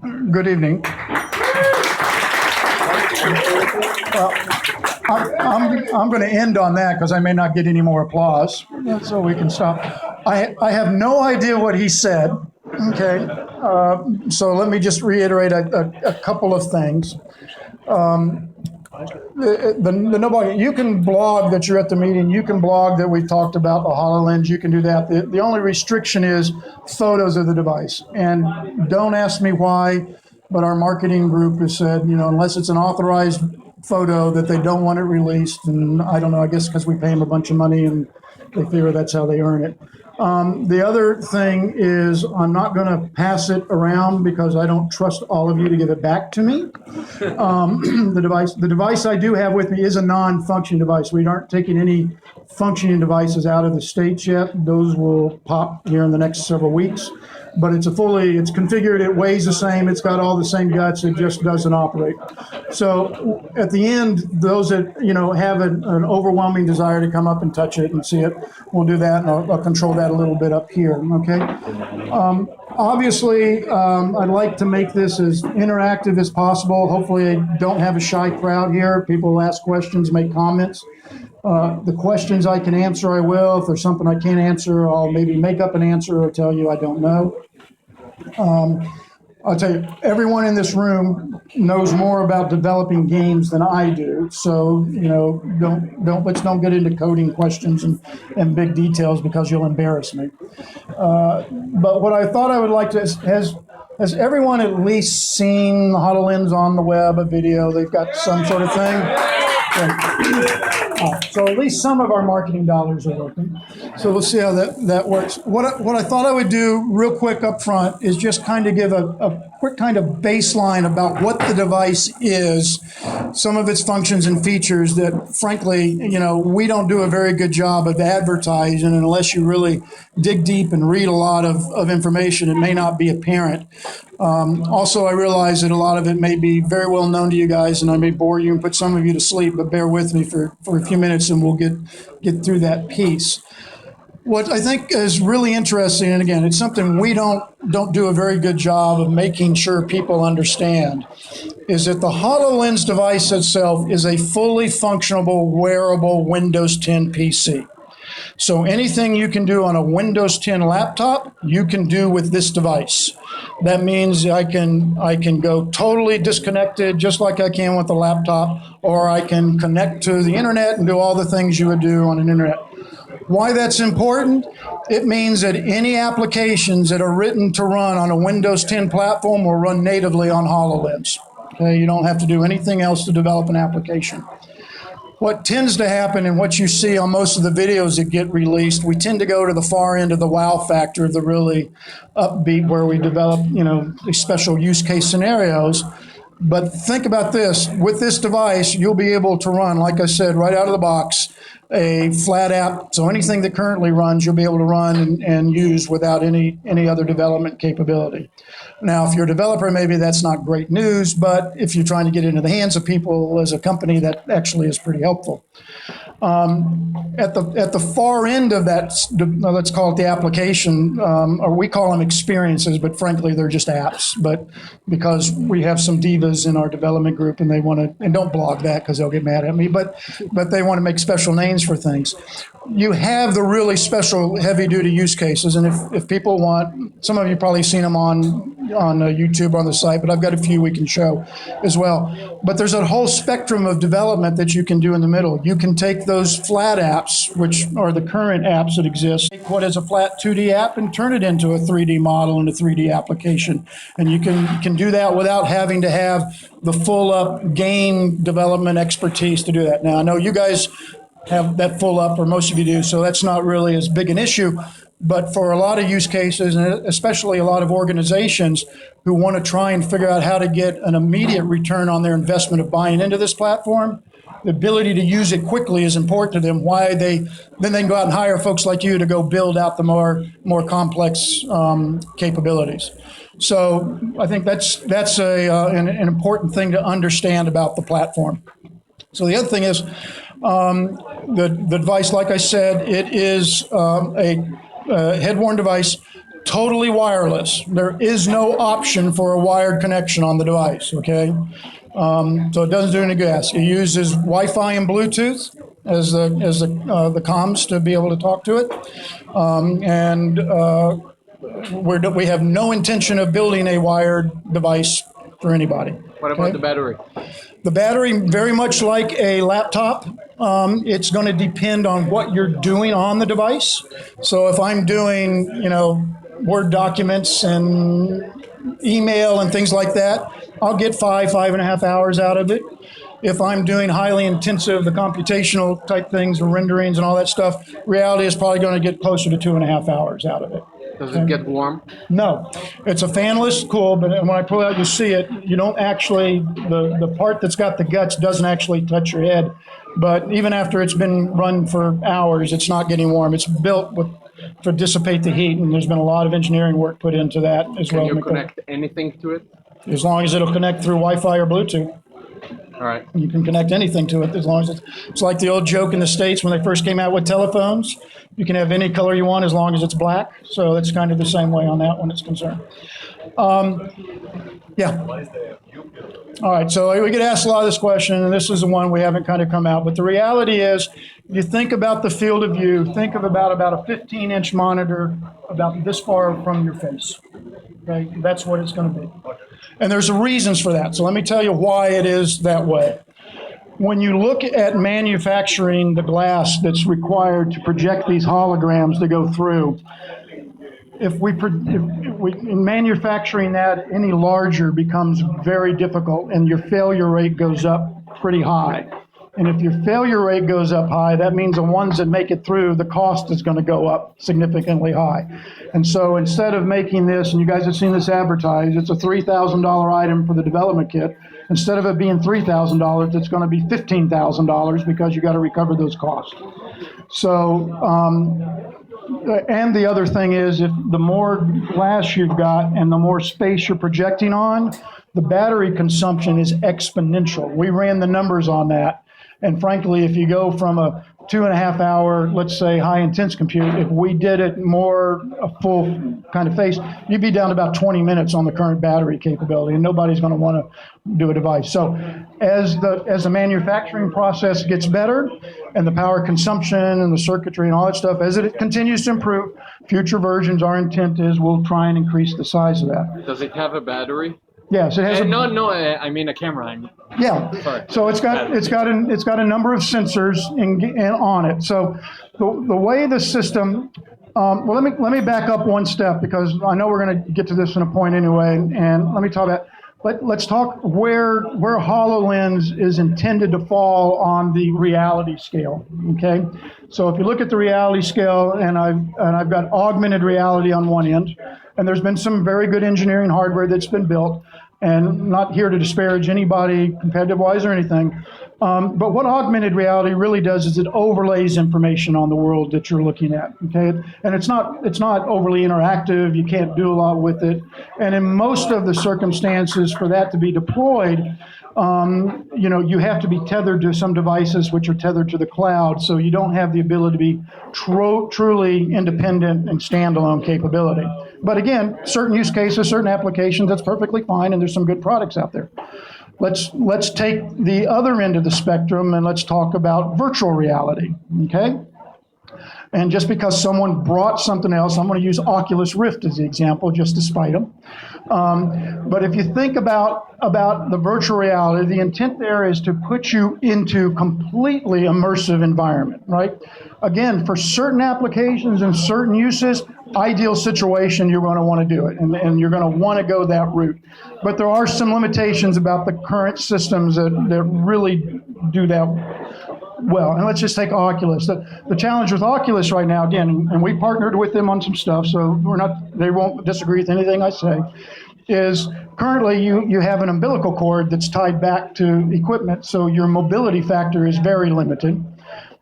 Good evening. Well, I'm going to end on that because I may not get any more applause, so we can stop. I have no idea what he said. Okay, so let me just reiterate a couple of things. You can blog that you're at the meeting. You can blog that we've talked about the Hololens. You can do that. The only restriction is photos of the device. And don't ask me why, but our marketing group has said, unless it's an authorized photo, that they don't want it released. And I don't know, I guess because we pay them a bunch of money and they figure that's how they earn it. The other thing is I'm not going to pass it around because I don't trust all of you to give it back to me. The device I do have with me is a non-functioning device. We aren't taking any functioning devices out of the States yet. Those will pop here in the next several weeks. But it's configured, it weighs the same, it's got all the same guts, it just doesn't operate. So at the end, those that have an overwhelming desire to come up and touch it and see it, we'll do that, and I'll control that a little bit up here, okay? Obviously, I'd like to make this as interactive as possible. Hopefully I don't have a shy crowd here. People will ask questions, make comments. The questions I can answer, I will. If there's something I can't answer, I'll maybe make up an answer or tell you I don't know. I'll tell you, everyone in this room knows more about developing games than I do. So, let's don't get into coding questions and big details because you'll embarrass me. But what I thought I would like to, has everyone at least seen the HoloLens on the web, a video? They've got some sort of thing? So at least some of our marketing dollars are working. So we'll see how that works. What I thought I would do real quick up front is just kind of give a quick kind of baseline about what the device is, some of its functions and features that, frankly, we don't do a very good job of advertising, and unless you really dig deep and read a lot of information, it may not be apparent. Also, I realize that a lot of it may be very well known to you guys, and I may bore you and put some of you to sleep, but bear with me for a few minutes and we'll get through that piece. What I think is really interesting, and again, it's something we don't do a very good job of making sure people understand, is that the HoloLens device itself is a fully functional, wearable Windows 10 PC. So anything you can do on a Windows 10 laptop, you can do with this device. That means I can go totally disconnected, just like I can with a laptop, or I can connect to the internet and do all the things you would do on an internet. Why that's important? It means that any applications that are written to run on a Windows 10 platform will run natively on HoloLens. Okay, you don't have to do anything else to develop an application. What tends to happen, and what you see on most of the videos that get released, we tend to go to the far end of the wow factor, the really upbeat, where we develop, these special use case scenarios. But think about this. With this device, you'll be able to run, like I said, right out of the box, a flat app. So anything that currently runs, you'll be able to run and use without any other development capability. Now, if you're a developer, maybe that's not great news, but if you're trying to get into the hands of people as a company, that actually is pretty helpful. At the far end of that, let's call it the application, or we call them experiences, but frankly, they're just apps. But because we have some divas in our development group, and they want to, and don't blog that because they'll get mad at me, but they want to make special names for things. You have the really special heavy-duty use cases, and if people want, some of you probably seen them on YouTube or on the site, but I've got a few we can show as well. But there's a whole spectrum of development that you can do in the middle. You can take those flat apps, which are the current apps that exist, take what is a flat 2D app and turn it into a 3D model and a 3D application. And you can do that without having to have the full-up game development expertise to do that. Now, I know you guys have that full up, or most of you do, so that's not really as big an issue. But for a lot of use cases, and especially a lot of organizations who want to try and figure out how to get an immediate return on their investment of buying into this platform, the ability to use it quickly is important to them. Then they can go out and hire folks like you to go build out the more complex capabilities. So I think that's an important thing to understand about the platform. So the other thing is, the device, like I said, it is a head-worn device. totally wireless. There is no option for a wired connection on the device, okay? So it doesn't do any gas. It uses Wi-Fi and Bluetooth as the comms to be able to talk to it. We have no intention of building a wired device for anybody. What about the battery? The battery, very much like a laptop, it's going to depend on what you're doing on the device. So if I'm doing, Word documents and email and things like that, I'll get 5.5 hours out of it. If I'm doing highly intensive, the computational type things, or renderings and all that stuff, reality is probably going to get closer to 2.5 hours out of it. Does it get warm? No, it's a fanless cool, but when I pull out, you see it. You don't actually, the part that's got the guts doesn't actually touch your head. But even after it's been run for hours, it's not getting warm. It's built to dissipate the heat, and there's been a lot of engineering work put into that as well. Can you connect anything to it? As long as it'll connect through Wi-Fi or Bluetooth. All right. You can connect anything to it as long as it's like the old joke in the States when they first came out with telephones. You can have any color you want as long as it's black. So it's kind of the same way on that when it's concerned. Yeah. All right. So we get asked a lot of this question, and this is the one we haven't kind of come out. But the reality is, you think about the field of view, think of about a 15-inch monitor about this far from your face. Okay. That's what it's going to be. And there's reasons for that. So let me tell you why it is that way. When you look at manufacturing the glass that's required to project these holograms to go through, if in manufacturing that any larger becomes very difficult, and your failure rate goes up pretty high. And if your failure rate goes up high, that means the ones that make it through, the cost is going to go up significantly high. And so instead of making this, and you guys have seen this advertised, it's a $3,000 item for the development kit. Instead of it being $3,000, it's going to be $15,000 because you got to recover those costs. So, and the other thing is, if the more glass you've got and the more space you're projecting on, the battery consumption is exponential. We ran the numbers on that. And frankly, if you go from a 2.5 hour, let's say, high intense compute, if we did it more a full kind of face, you'd be down to about 20 minutes on the current battery capability, and nobody's going to want to do a device. So as the manufacturing process gets better, and the power consumption and the circuitry and all that stuff, as it continues to improve, future versions, our intent is we'll try and increase the size of that. Does it have a battery? Yes, it has. I mean a camera. Yeah. Sorry. So it's got a number of sensors on it. So the way the system. Well, let me back up one step, because I know we're going to get to this in a point anyway. And let me talk about. Let's talk where Hololens is intended to fall on the reality scale. Okay. So if you look at the reality scale, and I've got augmented reality on one end, and there's been some very good engineering hardware that's been built. And not here to disparage anybody competitive-wise or anything, but what augmented reality really does is it overlays information on the world that you're looking at, okay? And it's not overly interactive. You can't do a lot with it. And in most of the circumstances for that to be deployed, you have to be tethered to some devices which are tethered to the cloud, so you don't have the ability to be truly independent and standalone capability. But again, certain use cases, certain applications, that's perfectly fine, and there's some good products out there. Let's take the other end of the spectrum, and let's talk about virtual reality, okay? And just because someone brought something else, I'm going to use Oculus Rift as the example, just to spite them. But if you think about the virtual reality, the intent there is to put you into completely immersive environment, right? Again, for certain applications and certain uses, ideal situation, you're going to want to do it, and you're going to want to go that route. But there are some limitations about the current systems that really do that well. And let's just take Oculus. The challenge with Oculus right now, again, and we partnered with them on some stuff, so they won't disagree with anything I say, is currently you have an umbilical cord that's tied back to equipment, so your mobility factor is very limited.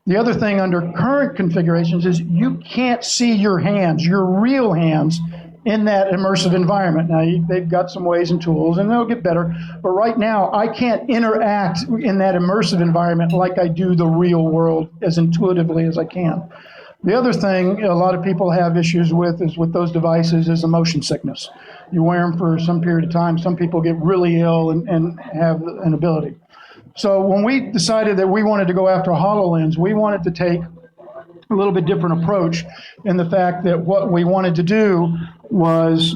The other thing under current configurations is you can't see your hands, your real hands, in that immersive environment. Now, they've got some ways and tools, and they'll get better. But right now, I can't interact in that immersive environment like I do the real world as intuitively as I can. The other thing a lot of people have issues with is with those devices is the motion sickness. You wear them for some period of time. Some people get really ill and have an ability. So when we decided that we wanted to go after a HoloLens, we wanted to take a little bit different approach in the fact that what we wanted to do was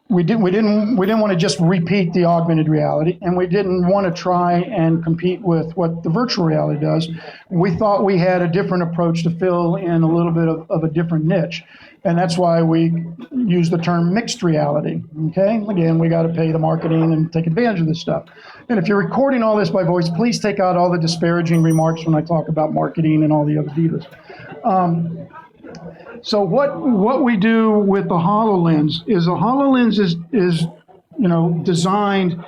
we didn't want to just repeat the augmented reality, and we didn't want to try and compete with what the virtual reality does. We thought we had a different approach to fill in a little bit of a different niche, and that's why we use the term mixed reality. Okay, again, we got to pay the marketing and take advantage of this stuff. And if you're recording all this by voice, please take out all the disparaging remarks when I talk about marketing and all the other divas. So what we do with the HoloLens is is designed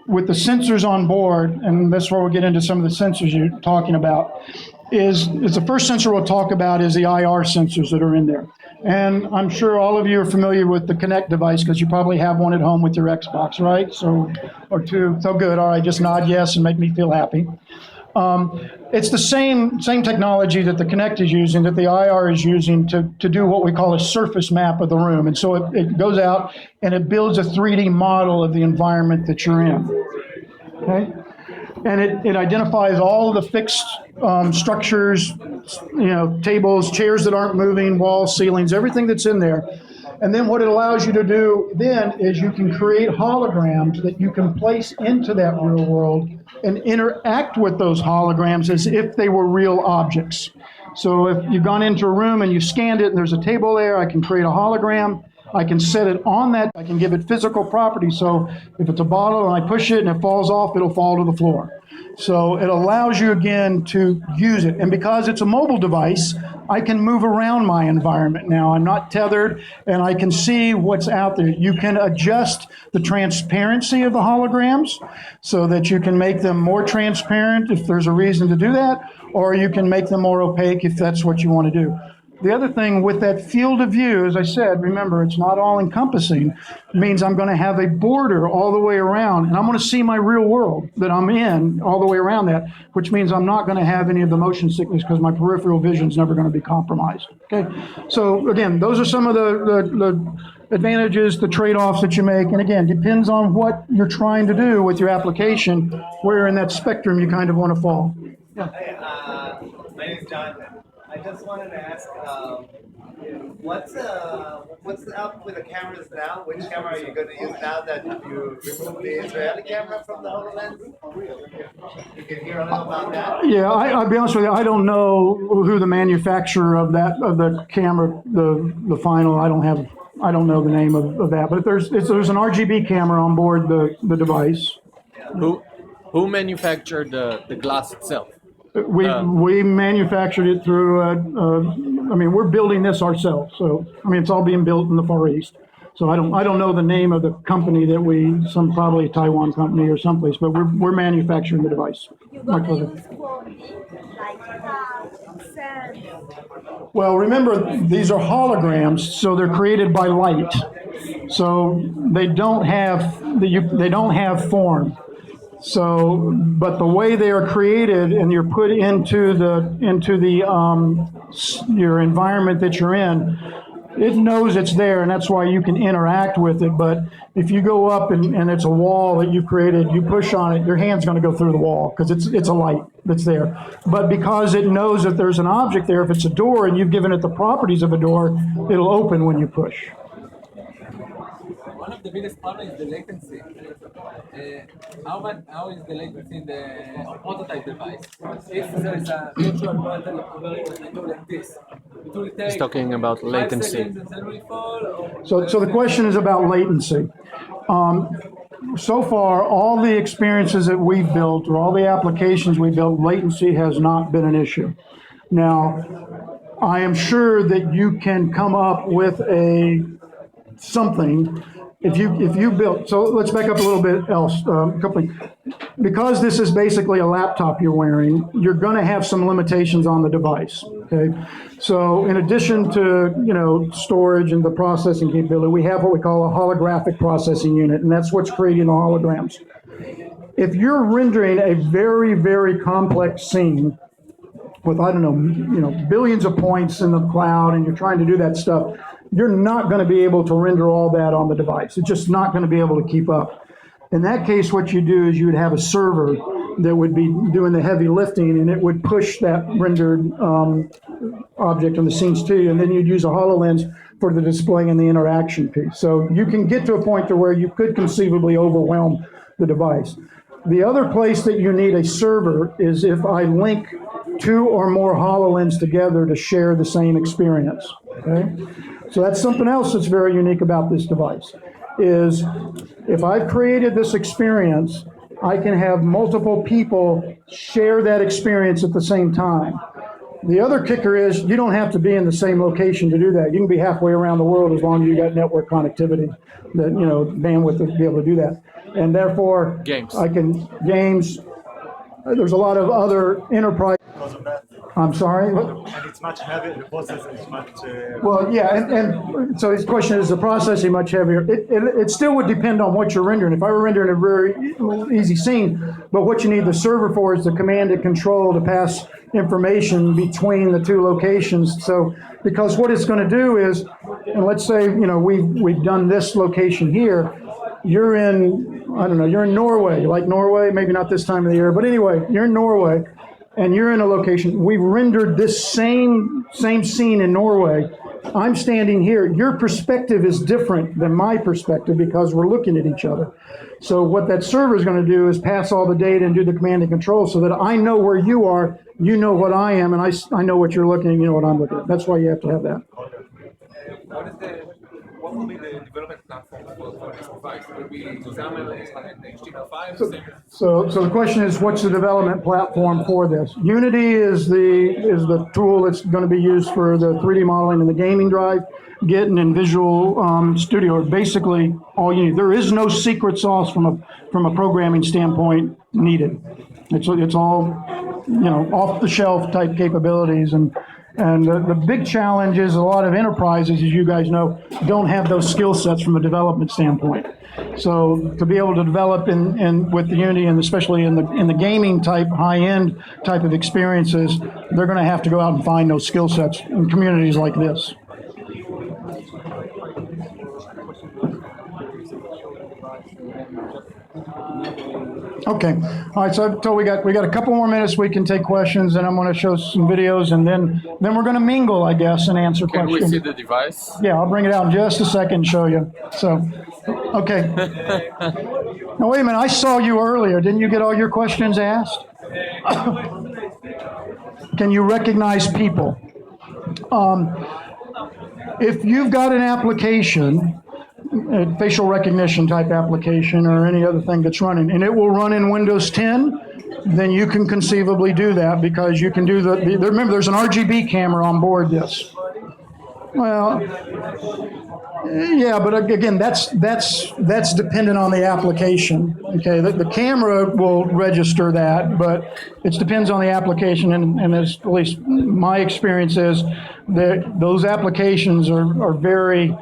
with the sensors on board, and that's where we'll get into some of the sensors you're talking about. Is the first sensor we'll talk about is the IR sensors that are in there. And I'm sure all of you are familiar with the Kinect device because you probably have one at home with your Xbox, right? So, or two. So good. All right, just nod yes and make me feel happy. It's the same technology that the Kinect is using, that the IR is using to do what we call a surface map of the room. And so it goes out and it builds a 3D model of the environment that you're in. Okay? And it identifies all the fixed structures, tables, chairs that aren't moving, walls, ceilings, everything that's in there. And then what it allows you to do then is you can create holograms that you can place into that real world and interact with those holograms as if they were real objects. So if you've gone into a room and you scanned it and there's a table there, I can create a hologram. I can set it on that. I can give it physical properties. So if it's a bottle and I push it and it falls off, it'll fall to the floor. So it allows you, again, to use it. And because it's a mobile device, I can move around my environment now. I'm not tethered, and I can see what's out there. You can adjust the transparency of the holograms so that you can make them more transparent if there's a reason to do that, or you can make them more opaque if that's what you want to do. The other thing with that field of view, as I said, remember, it's not all encompassing. It means I'm going to have a border all the way around, and I'm going to see my real world that I'm in all the way around that, which means I'm not going to have any of the motion sickness because my peripheral vision is never going to be compromised. Okay, so again, those are some of the advantages, the trade-offs that you make, and again, depends on what you're trying to do with your application, where in that spectrum you kind of want to fall. Yeah. Hi, my name is Jonathan. I just wanted to ask, what's up with the cameras now? Which camera are you going to use now that you removed the Israeli camera from the HoloLens? You can hear a little about that. Yeah, I'll be honest with you. I don't know who the manufacturer of the camera, the final. I don't know the name of that. But there's an RGB camera on board the device. Who manufactured the glass itself? We manufactured it through, we're building this ourselves. So, it's all being built in the Far East. So I don't know the name of the company that probably a Taiwan company or someplace, but we're manufacturing the device. My pleasure. Well, remember, these are holograms, so they're created by light. So they don't have form. So, but the way they are created and you're put into your environment that you're in, it knows it's there, and that's why you can interact with it. But if you go up and it's a wall that you've created, you push on it, your hand's going to go through the wall because it's a light that's there. But because it knows that there's an object there, if it's a door and you've given it the properties of a door, it'll open when you push. One of the biggest problems is the latency. How is the latency in the prototype device? If there is a virtual model like this, it will take He's talking about latency. 5 seconds and then will fall. So the question is about latency. So far, all the experiences that we've built or all the applications we built, latency has not been an issue. Now, I am sure that you can come up with something. If you built, so let's back up a little bit else. Because this is basically a laptop you're wearing, you're going to have some limitations on the device. Okay, so in addition to storage and the processing capability, we have what we call a holographic processing unit, and that's what's creating the holograms. If you're rendering a very, very complex scene, with, I don't know, billions of points in the cloud, and you're trying to do that stuff, you're not going to be able to render all that on the device. It's just not going to be able to keep up. In that case, what you do is you would have a server that would be doing the heavy lifting, and it would push that rendered object on the scenes to you, and then you'd use a HoloLens for the displaying and the interaction piece. So you can get to a point to where you could conceivably overwhelm the device. The other place that you need a server is if I link 2 or more HoloLens together to share the same experience, okay? So that's something else that's very unique about this device, is if I've created this experience, I can have multiple people share that experience at the same time. The other kicker is you don't have to be in the same location to do that. You can be halfway around the world as long as you got network connectivity, that bandwidth to be able to do that. And therefore, Games. Games. There's a lot of other enterprise. Because of that. I'm sorry? And it's much heavier, the process is much... Well, yeah, and so his question is the processing much heavier. It still would depend on what you're rendering. If I were rendering a very easy scene, but what you need the server for is the command and control to pass information between the 2 locations. So, because what it's going to do is, and let's say, we've done this location here, you're in, I don't know, you're in Norway, like Norway, maybe not this time of the year, but anyway, you're in Norway, and you're in a location. We've rendered this same scene in Norway. I'm standing here. Your perspective is different than my perspective because we're looking at each other. So what that server is going to do is pass all the data and do the command and control so that I know where you are, you know what I am, and I know what you're looking at, you know what I'm looking at. That's why you have to have that. What will be the development platform for this device? Will it be XAML, HTML5? So the question is, what's the development platform for this? Unity is the tool that's going to be used for the 3D modeling and the gaming drive. Git and Visual Studio are basically all you need. There is no secret sauce from a programming standpoint needed. It's all off the shelf type capabilities, and the big challenge is a lot of enterprises, as you guys know, don't have those skill sets from a development standpoint. So to be able to develop with the Unity, and especially in the gaming type, high-end type of experiences, they're going to have to go out and find those skill sets in communities like this. Okay. All right. So we got a couple more minutes. We can take questions, and I'm going to show some videos, and then we're going to mingle, I guess, and answer questions. Can we see the device? Yeah, I'll bring it out in just a second and show you. So, okay. Now wait a minute. I saw you earlier. Didn't you get all your questions asked? Can you recognize people? If you've got an application, a facial recognition type application or any other thing that's running, and it will run in Windows 10, then you can conceivably do that because you can do remember, there's an RGB camera on board this. Well, yeah, but again, that's dependent on the application. Okay, the camera will register that, but it depends on the application, and as at least my experience is that those applications are very.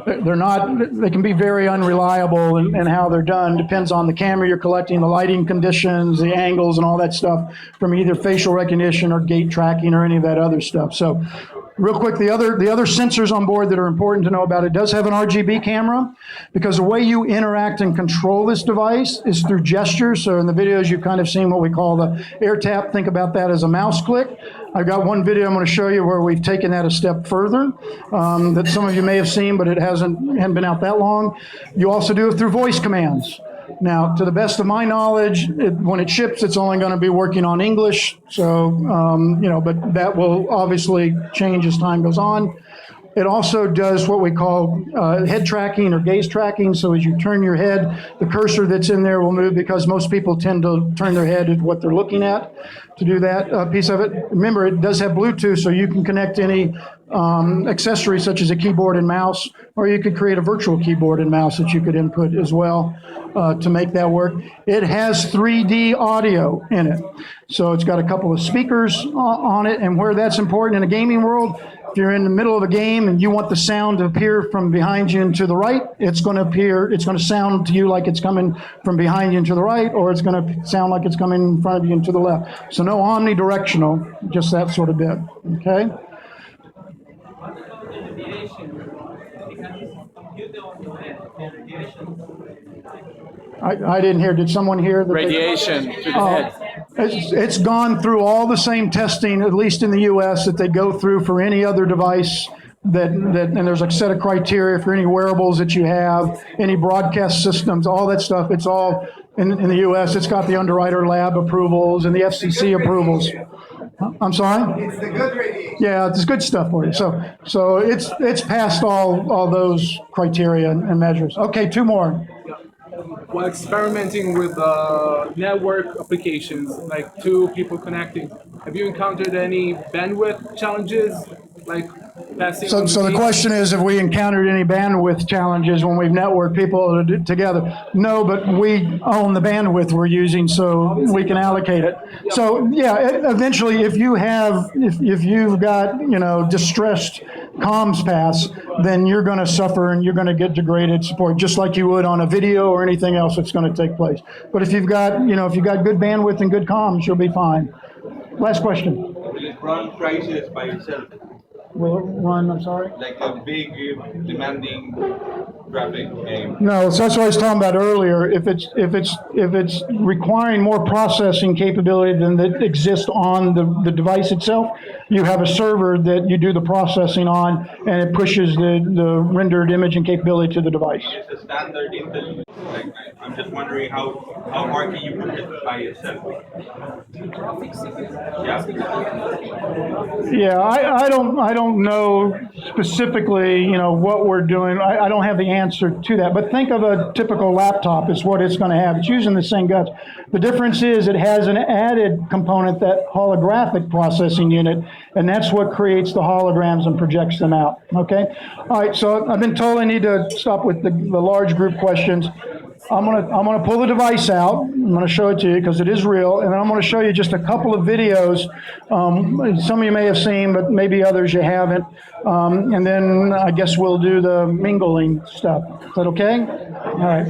They can be very unreliable in how they're done. Depends on the camera you're collecting, the lighting conditions, the angles, and all that stuff from either facial recognition or gait tracking or any of that other stuff. So real quick, the other sensors on board that are important to know about, it does have an RGB camera because the way you interact and control this device is through gestures. So in the videos, you've kind of seen what we call the air tap. Think about that as a mouse click. I've got one video I'm going to show you where we've taken that a step further that some of you may have seen, but it hadn't been out that long. You also do it through voice commands. Now, to the best of my knowledge, when it ships, it's only going to be working on English. So, but that will obviously change as time goes on. It also does what we call head tracking or gaze tracking. So as you turn your head, the cursor that's in there will move because most people tend to turn their head at what they're looking at to do that piece of it. Remember, it does have Bluetooth, so you can connect any accessory such as a keyboard and mouse, or you could create a virtual keyboard and mouse that you could input as well to make that work. It has 3D audio in it. So it's got a couple of speakers on it, and where that's important in a gaming world If you're in the middle of a game and you want the sound to appear from behind you and to the right, it's going to sound to you like it's coming from behind you and to the right, or it's going to sound like it's coming in front of you and to the left. So no omnidirectional, just that sort of bit, okay? I didn't hear. Did someone hear? That Radiation to the head. It's gone through all the same testing, at least in the U.S., that they go through for any other device. And there's a set of criteria for any wearables that you have, any broadcast systems, all that stuff. It's all in the U.S. It's got the underwriter lab approvals and the FCC approvals. I'm sorry? It's the good radiation. Yeah, it's good stuff for you. So it's passed all those criteria and measures. Okay, two more. While experimenting with network applications, like two people connecting, have you encountered any bandwidth challenges, like passing? So the question is, have we encountered any bandwidth challenges when we've networked people together? No, but we own the bandwidth we're using, so we can allocate it. So yeah, eventually, if you've got distressed comms paths, then you're going to suffer and you're going to get degraded support, just like you would on a video or anything else that's going to take place. But if you've got good bandwidth and good comms, you'll be fine. Last question. Will it run crisis by itself? Will it run, I'm sorry? Like a big, demanding traffic game? No, so that's what I was talking about earlier. If it's requiring more processing capability than that exists on the device itself, you have a server that you do the processing on, and it pushes the rendered imaging capability to the device. It's a standard Intel. Like, I'm just wondering how far can you push it by itself? Yeah, I don't know specifically, what we're doing. I don't have the answer to that. But think of a typical laptop is what it's going to have. It's using the same guts. The difference is it has an added component, that holographic processing unit, and that's what creates the holograms and projects them out. Okay. All right. So I've been told I need to stop with the large group questions. I'm gonna pull the device out. I'm gonna show it to you because it is real, and then I'm gonna show you just a couple of videos. Some of you may have seen, but maybe others you haven't. And then I guess we'll do the mingling stuff. Is that okay? All right.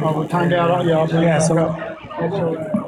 Oh, we timed out. Yeah. So.